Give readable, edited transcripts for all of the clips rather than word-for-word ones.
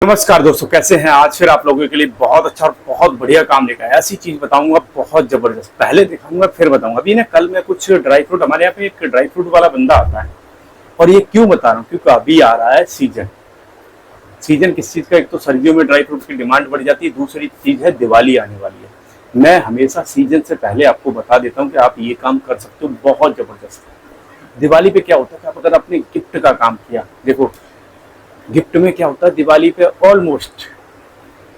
नमस्कार दोस्तों, कैसे हैं। आज फिर आप लोगों के लिए बहुत अच्छा और बहुत बढ़िया काम लेकर आया। ऐसी चीज बताऊंगा बहुत जबरदस्त, पहले दिखाऊंगा फिर बताऊंगा। अभी ना कल मैं कुछ ड्राई फ्रूट, हमारे यहाँ पे एक ड्राई फ्रूट वाला बंदा आता है। और ये क्यों बता रहा हूँ, क्योंकि अभी आ रहा है सीजन। सीजन किस चीज का, एक तो सर्दियों में ड्राई फ्रूट की डिमांड बढ़ जाती है, दूसरी चीज है दिवाली आने वाली है। मैं हमेशा सीजन से पहले आपको बता देता हूँ कि आप ये काम कर सकते हो, बहुत जबरदस्त। दिवाली पे क्या होता है कि आप अगर अपने गिफ्ट का काम किया, देखो गिफ्ट में क्या होता है, दिवाली पे ऑलमोस्ट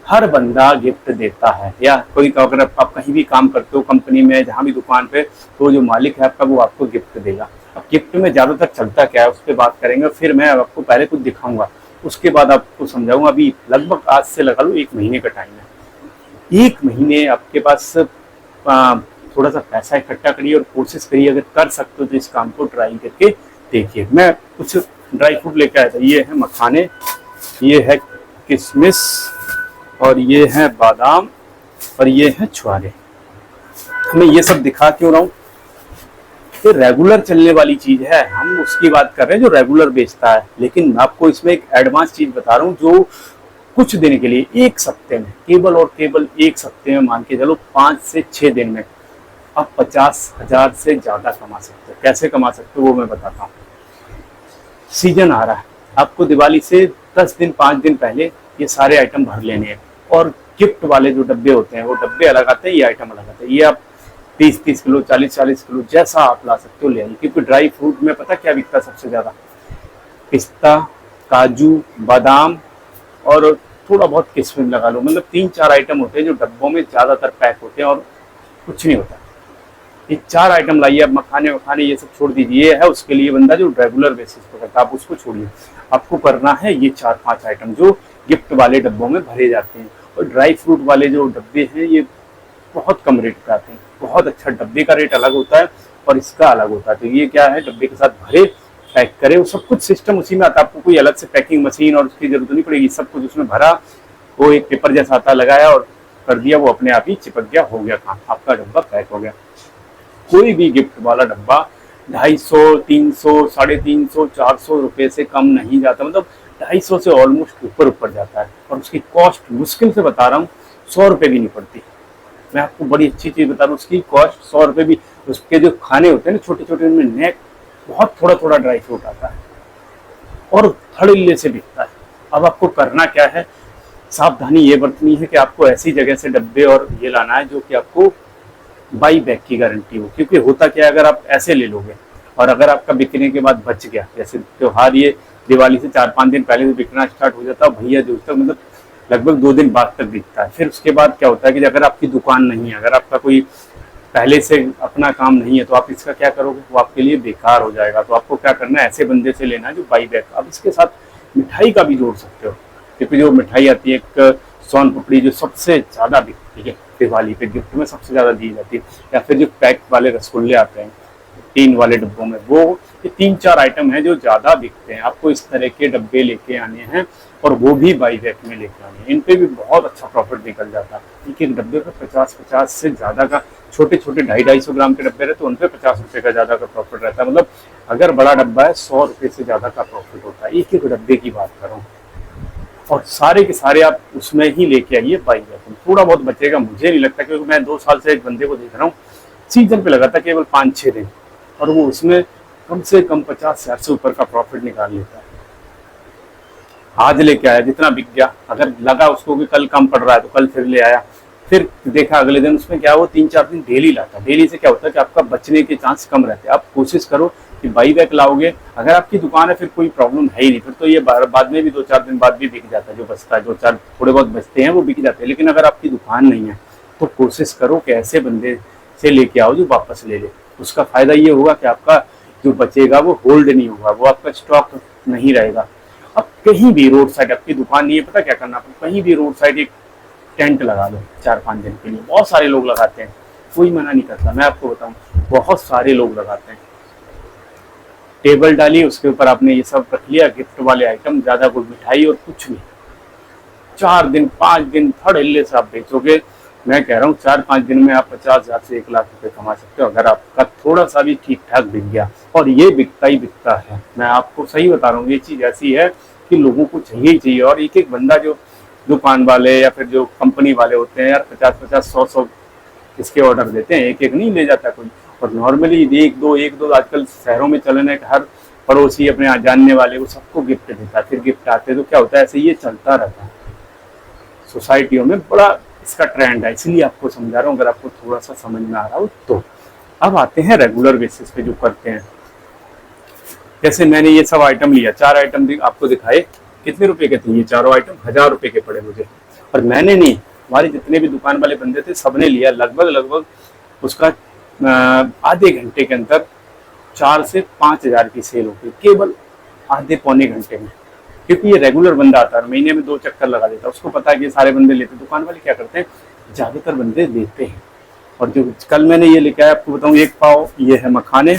हर बंदा गिफ्ट देता है। या कोई अगर आप कहीं भी काम करते हो, कंपनी में, जहाँ भी दुकान पे, तो जो मालिक है आपका वो आपको गिफ्ट देगा। अब गिफ्ट में ज्यादातर चलता क्या है उस पर बात करेंगे, फिर मैं आपको पहले कुछ दिखाऊंगा, उसके बाद आपको समझाऊंगा। अभी लगभग आज से लगा लो 1 महीने का टाइम है। 1 महीने आपके पास थोड़ा सा पैसा इकट्ठा करिए और कोशिश करिए, अगर कर सकते हो तो इस काम को ट्राई करके देखिए। मैं कुछ ड्राई फ्रूट लेकर आया था। ये है मखाने, ये है किशमिश, और ये है बादाम, और ये है छुआरे। मैं ये सब दिखा क्यों रहा हूँ, ये रेगुलर चलने वाली चीज है, हम उसकी बात कर रहे हैं जो रेगुलर बेचता है। लेकिन मैं आपको इसमें एक एडवांस चीज बता रहा हूँ जो कुछ दिन के लिए, एक सप्ते में, केवल और केवल एक सप्ते में, मान के चलो 5 से 6 दिन में आप 50,000 से ज्यादा कमा सकते हो। कैसे कमा सकते हो वो मैं बताता हूँ। सीजन आ रहा है, आपको दिवाली से 10 दिन 5 दिन पहले ये सारे आइटम भर लेने हैं। और गिफ्ट वाले जो डब्बे होते हैं वो डब्बे अलग आते हैं, ये आइटम अलग आते हैं। ये आप 30-30 किलो, 40-40 किलो, जैसा आप ला सकते हो ले आइए। क्योंकि ड्राई फ्रूट में पता क्या बिकता है सबसे ज्यादा, पिस्ता, काजू, बादाम और थोड़ा बहुत किशमिश लगा लो। मतलब 3-4 आइटम होते हैं जो डब्बों में ज्यादातर पैक होते हैं और कुछ नहीं होता। ये 4 आइटम लाइए। अब मखाने वखाने ये सब छोड़ दीजिए, ये है उसके लिए बंदा जो रेगुलर बेसिस पर करता है, आप उसको छोड़िए। आपको करना है ये 4-5 आइटम जो गिफ्ट वाले डब्बों में भरे जाते हैं। और ड्राई फ्रूट वाले जो डब्बे हैं ये बहुत कम रेट पे आते हैं। बहुत अच्छा, डब्बे का रेट अलग होता है और इसका अलग होता है। तो ये क्या है, डब्बे के साथ भरे, पैक करे, वो सब कुछ सिस्टम उसी में आता है। आपको कोई अलग से पैकिंग मशीन और उसकी जरूरत नहीं पड़ेगी। सब कुछ उसमें भरा, वो एक पेपर जैसा आता, लगाया और कर दिया, वो अपने आप ही चिपक गया, हो गया काम, आपका डब्बा पैक हो गया। कोई भी गिफ्ट वाला डब्बा 250, 300, 350, 400 रुपए से कम नहीं जाता। मतलब 250 से ऑलमोस्ट ऊपर जाता है। और उसकी कॉस्ट मुश्किल से बता रहा हूँ 100 रुपए भी नहीं पड़ती। मैं आपको बड़ी अच्छी चीज बता रहा हूँ, उसकी कॉस्ट 100 रुपए भी। उसके जो खाने होते हैं ना छोटे छोटे, उनमें नेक बहुत थोड़ा थोड़ा ड्राई फ्रूट आता है और धड़ल्ले से बिकता है। अब आपको करना क्या है, सावधानी ये बरतनी है कि आपको ऐसी जगह से डब्बे और ये लाना है जो कि आपको बाई बैक की गारंटी हो। क्योंकि होता क्या है, अगर आप ऐसे ले लोगे और अगर आपका बिकने के बाद बच गया, जैसे त्योहार ये दिवाली से 4-5 दिन पहले से बिकना स्टार्ट हो जाता है, भैया जो तक मतलब लगभग 2 दिन बाद तक बिकता है। फिर उसके बाद क्या होता है कि अगर आपकी दुकान नहीं है, अगर आपका कोई पहले से अपना काम नहीं है, तो आप इसका क्या करोगे, वो आपके लिए बेकार हो जाएगा। तो आपको क्या करना है, ऐसे बंदे से लेना है जो बाई बैक। अब इसके साथ मिठाई का भी जोड़ सकते हो, क्योंकि जो मिठाई आती है एक सोन पपड़ी, जो सबसे ज्यादा बिकती है दिवाली पे, गिफ्ट में सबसे ज्यादा दी जाती है। या फिर जो पैक वाले रसगुल्ले आते हैं टीन वाले डब्बों में, वो ये 3-4 आइटम है जो ज्यादा बिकते हैं। आपको इस तरह के डब्बे लेके आने हैं और वो भी बाई बैक में लेके आने हैं। इन पे भी बहुत अच्छा प्रॉफिट निकल जाता है। एक एक डब्बे पे 50-50 से ज्यादा का, छोटे छोटे 250-250 ग्राम के डब्बे रहते हैं, उन पे 50 रुपए का ज्यादा का प्रॉफिट रहता है। मतलब अगर बड़ा डब्बा है 100 रुपए से ज्यादा का प्रॉफिट होता है, एक एक डब्बे की बात करूँ। और सारे के सारे आप उसमें ही लेके आइए बाई बैक। थोड़ा बहुत बचेगा, मुझे नहीं लगता, क्योंकि मैं 2 साल से एक बंदे को देख रहा हूँ, सीजन पे लगा था केवल 5-6 दिन, और वो उसमें कम से कम 50,000 से ऊपर का प्रॉफिट निकाल लेता है। आज लेके आया, जितना बिक गया, अगर लगा उसको कि कल कम पड़ रहा है तो कल फिर ले आया, फिर देखा अगले दिन उसमें क्या, वो 3-4 दिन डेली लाता। डेली से क्या होता है कि आपका बचने के चांस कम रहते हैं। आप कोशिश करो कि बाई बैक लाओगे। अगर आपकी दुकान है फिर कोई प्रॉब्लम है ही नहीं, फिर तो ये बाद में भी 2-4 दिन बाद भी बिक जाता है। जो बचता है, 2-4 थोड़े बहुत बचते हैं वो बिक जाते हैं। लेकिन अगर आपकी दुकान नहीं है तो कोशिश करो कि ऐसे बंदे से लेके आओ जो वापस ले ले। उसका फायदा ये होगा कि आपका जो बचेगा वो होल्ड नहीं होगा, वो आपका स्टॉक नहीं रहेगा। अब कहीं भी रोड साइड आपकी दुकान नहीं है, पता क्या करना, कहीं भी रोड साइड एक टेंट लगा दो 4-5 दिन के लिए। बहुत सारे लोग लगाते हैं, कोई मना नहीं करता। मैं आपको बताऊं, बहुत सारे लोग लगाते हैं। टेबल डाली, उसके ऊपर आपने ये सब रख लिया, गिफ्ट वाले आइटम, ज्यादा कोई मिठाई और कुछ नहीं। 4 दिन 5 दिन धड़ल्ले से आप बेचोगे। मैं कह रहा हूँ 4-5 दिन में आप 50,000 से 1 लाख रुपए कमा सकते हो, अगर आपका थोड़ा सा भी ठीक ठाक बिक गया। और ये बिकता ही बिकता है, मैं आपको सही बता रहा हूँ। ये चीज ऐसी है कि लोगों को चाहिए ही चाहिए। और एक एक बंदा, जो दुकान वाले या फिर जो कंपनी वाले होते हैं यार, 50-50, 100-100 इसके ऑर्डर देते हैं, एक एक नहीं ले जाता कोई। और नॉर्मली एक दो आजकल शहरों में चलन है कि हर पड़ोसी अपने यहाँ जानने वाले वो सबको गिफ्ट देता है, फिर गिफ्ट आते हैं तो क्या होता है, ऐसे ये चलता रहता है सोसाइटियों में, बड़ा इसका ट्रेंड है। इसलिए आपको समझा रहा हूँ, अगर आपको थोड़ा सा समझ में आ रहा हो तो। अब आते हैं रेगुलर बेसिस पे जो करते हैं। जैसे मैंने ये सब आइटम लिया, 4 आइटम आपको दिखाए, कितने रुपए के थे ये चारों आइटम? 1000 रुपए के पड़े मुझे। और मैंने नहीं, हमारे जितने भी दुकान वाले बंदे थे सबने लिया। लगभग उसका आधे घंटे के अंदर 4 से 5 हजार की सेल हो गई, केवल आधे पौने घंटे में। क्योंकि ये रेगुलर बंदा आता है, महीने में 2 चक्कर लगा देता है, उसको पता है कि सारे बंदे लेते हैं। दुकान वाले क्या करते हैं, ज्यादातर बंदे लेते हैं। और जो कल मैंने ये लेके आया आपको बताऊं, 1 पाव ये है मखाने,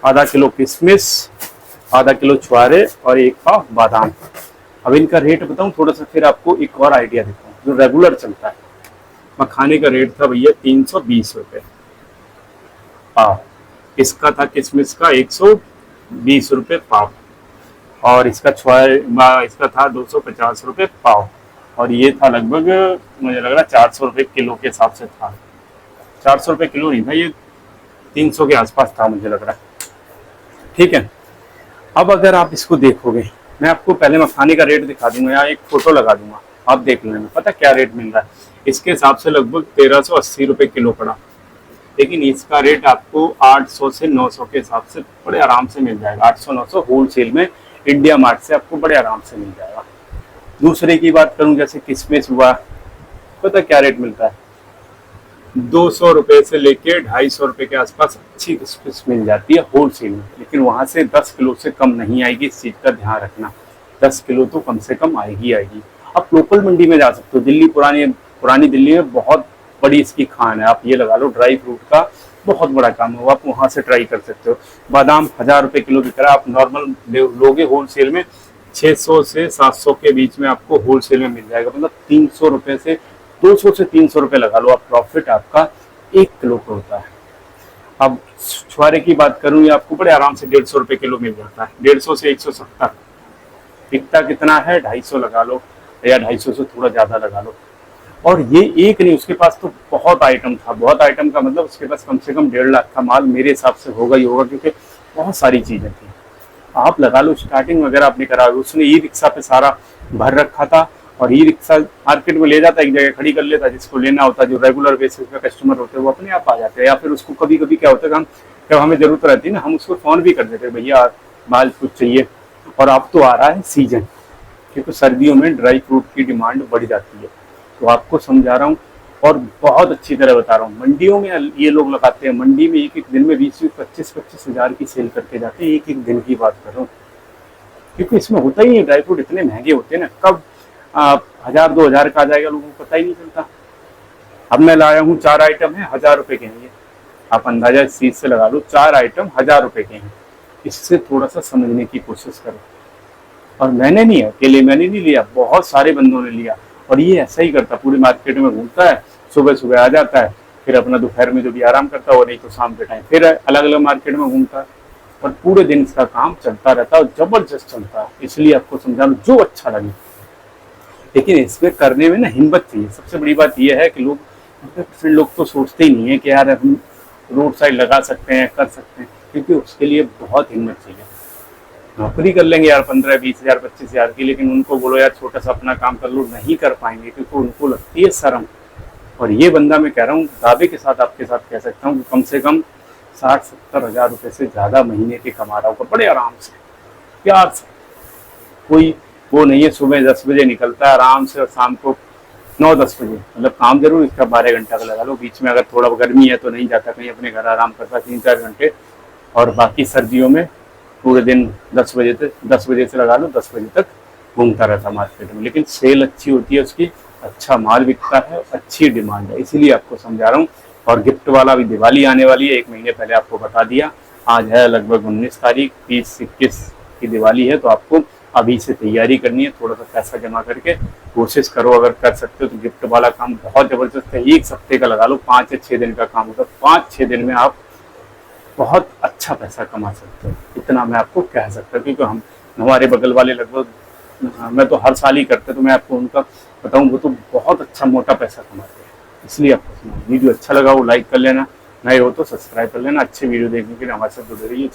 आधा किलो किशमिश, आधा किलो छुआरे और 1 पाव बादाम। अब इनका रेट बताऊं थोड़ा सा, फिर आपको एक और आइडिया देता हूँ जो रेगुलर चलता है। मखाने का रेट था भैया 320 रुपए पाव, इसका था किशमिश का 120 रुपए पाव, और इसका इसका था 250 रुपए पाव, और ये था लगभग, मुझे लग रहा 400 रुपए किलो के हिसाब से था। 400 रुपए किलो नहीं था ये, 300 के आसपास था मुझे लग रहा है। ठीक है, अब अगर आप इसको देखोगे, मैं आपको पहले मखाने का रेट दिखा दूंगा, या एक फोटो लगा दूंगा, आप देख लेना पता क्या रेट मिल रहा है। इसके हिसाब से लगभग 1380 रुपए किलो पड़ा, लेकिन इसका रेट आपको 800 से 900 के हिसाब से बड़े आराम से मिल जाएगा। 800-900 होलसेल में इंडिया मार्ट से आपको बड़े आराम से मिल जाएगा। दूसरे की बात करूं, जैसे किशमिश हुआ, पता क्या रेट मिलता है, 200 रुपए से लेके 250 रुपए के आसपास अच्छी किशमिश मिल जाती है होलसेल में। लेकिन वहां से 10 किलो से कम नहीं आएगी, इस चीज का ध्यान रखना। 10 किलो तो कम से कम आएगी। आप लोकल मंडी में जा सकते हो, दिल्ली, पुरानी दिल्ली में बहुत बड़ी इसकी खान है। आप ये लगा लो, ड्राई फ्रूट का बहुत बड़ा काम हो, आप वहां से ट्राई कर सकते हो। बादाम 1000 रुपए किलो की तरह आप नॉर्मल लोगे होलसेल में, 600 से 700 के बीच में आपको होलसेल में मिल जाएगा। मतलब 300 रुपए से 200 से 300 रुपए लगा लो आप, प्रॉफिट आपका 1 किलो का होता है। अब छुआरे की बात करूं, ये आपको बड़े आराम से 150 रुपए किलो मिल जाता है, 150 से 170। बिकता कितना है, 250 लगा लो, या 250 से थोड़ा ज्यादा लगा लो। और ये एक नहीं, उसके पास तो बहुत आइटम था। बहुत आइटम का मतलब उसके पास कम से कम 1.5 लाख का माल मेरे हिसाब से होगा ही होगा, क्योंकि बहुत सारी चीजें थी। आप लगा लो, स्टार्टिंग वगैरह आपने करा, उसने ई रिक्शा पे सारा भर रखा था, और ई रिक्शा मार्केट में ले जाता, एक जगह खड़ी कर लेता, जिसको लेना होता, जो रेगुलर बेसिस पे कस्टमर होते हैं वो अपने आप आ जाते हैं। या फिर उसको कभी कभी क्या होता है, हम जब हमें जरूरत रहती है ना, हम उसको फोन भी कर देते हैं, भैया माल कुछ चाहिए। और अब तो आ रहा है सीजन, क्योंकि सर्दियों में ड्राई फ्रूट की डिमांड बढ़ जाती है। तो आपको समझा रहा हूँ, और बहुत अच्छी तरह बता रहा हूँ। मंडियों में ये लोग लगाते हैं, मंडी में एक एक दिन में 20-20, 25-25 हजार की सेल करके जाते हैं, एक एक दिन की बात कर रहा हूँ। क्योंकि इसमें होता ही नहीं, ड्राई फ्रूट इतने महंगे होते हैं ना, कब 1000-2000 का आ जाएगा लोगों को पता ही नहीं चलता। अब मैं लाया हूँ 4 आइटम है, 1000 रुपए के हैं ये। आप अंदाजा इस चीज से लगा लो, 4 आइटम 1000 रुपए के हैं। इससे थोड़ा सा समझने की कोशिश करो। और मैंने नहीं, अकेले मैंने नहीं लिया, बहुत सारे बंदों ने लिया। और ये ऐसा ही करता, पूरी मार्केट में घूमता है, सुबह सुबह आ जाता है, फिर अपना दोपहर में जो भी आराम करता है, और नहीं तो शाम के टाइम फिर अलग अलग मार्केट में घूमता है। और पूरे दिन इसका काम चलता रहता है, और जबरदस्त चलता है। इसलिए आपको समझा लो, जो अच्छा लगे। लेकिन इसमें करने में ना हिम्मत चाहिए। सबसे बड़ी बात यह है कि लोग तो सोचते ही नहीं है कि यार हम रोड साइड लगा सकते हैं, कर सकते हैं, क्योंकि उसके लिए बहुत हिम्मत चाहिए। नौकरी कर लेंगे यार 15-20 हजार 25 हजार की, लेकिन उनको बोलो यार छोटा सा अपना काम कर लो, नहीं कर पाएंगे, क्योंकि उनको लगती है शर्म। और ये बंदा, मैं कह रहा हूँ दावे के साथ आपके साथ कह सकता हूँ, कम से कम 60-70 हजार रुपए से ज्यादा महीने के कमा रहा होगा, बड़े आराम से, प्यार से। कोई वो नहीं है, सुबह 10 बजे निकलता है आराम से, और शाम को 9-10 बजे। मतलब काम जरूर इसका 12 घंटा का लगा लो, बीच में अगर थोड़ा गर्मी है तो नहीं जाता कहीं, अपने घर आराम करता 3-4 घंटे। और बाकी सर्दियों में पूरे दिन 10 बजे से लगा लो 10 बजे तक घूमता रहता मार्केट में। लेकिन सेल अच्छी होती है उसकी, अच्छा माल बिकता है, अच्छी डिमांड है, इसीलिए आपको समझा रहा हूँ। और गिफ्ट वाला भी, दिवाली आने वाली है, 1 महीने पहले आपको बता दिया। आज है लगभग 19 तारीख, 20-21 की दिवाली है, तो आपको अभी से तैयारी करनी है। थोड़ा सा पैसा जमा करके कोशिश करो, अगर कर सकते हो तो। गिफ्ट वाला काम बहुत जबरदस्त है, 1 हफ्ते का लगा लो, 5 या 6 दिन का काम होता है। 5-6 दिन में आप बहुत अच्छा पैसा कमा सकते हो, इतना मैं आपको कह सकता हूँ। क्योंकि हमारे बगल वाले लगभग हाँ, मैं तो हर साल ही करते, तो मैं आपको उनका बताऊं, वो तो बहुत अच्छा मोटा पैसा कमाते हैं। इसलिए आपको सुना, वीडियो अच्छा लगा वो लाइक कर लेना, नए हो तो सब्सक्राइब कर लेना। अच्छे वीडियो देखने के लिए हमारे साथ जुड़े रहिए।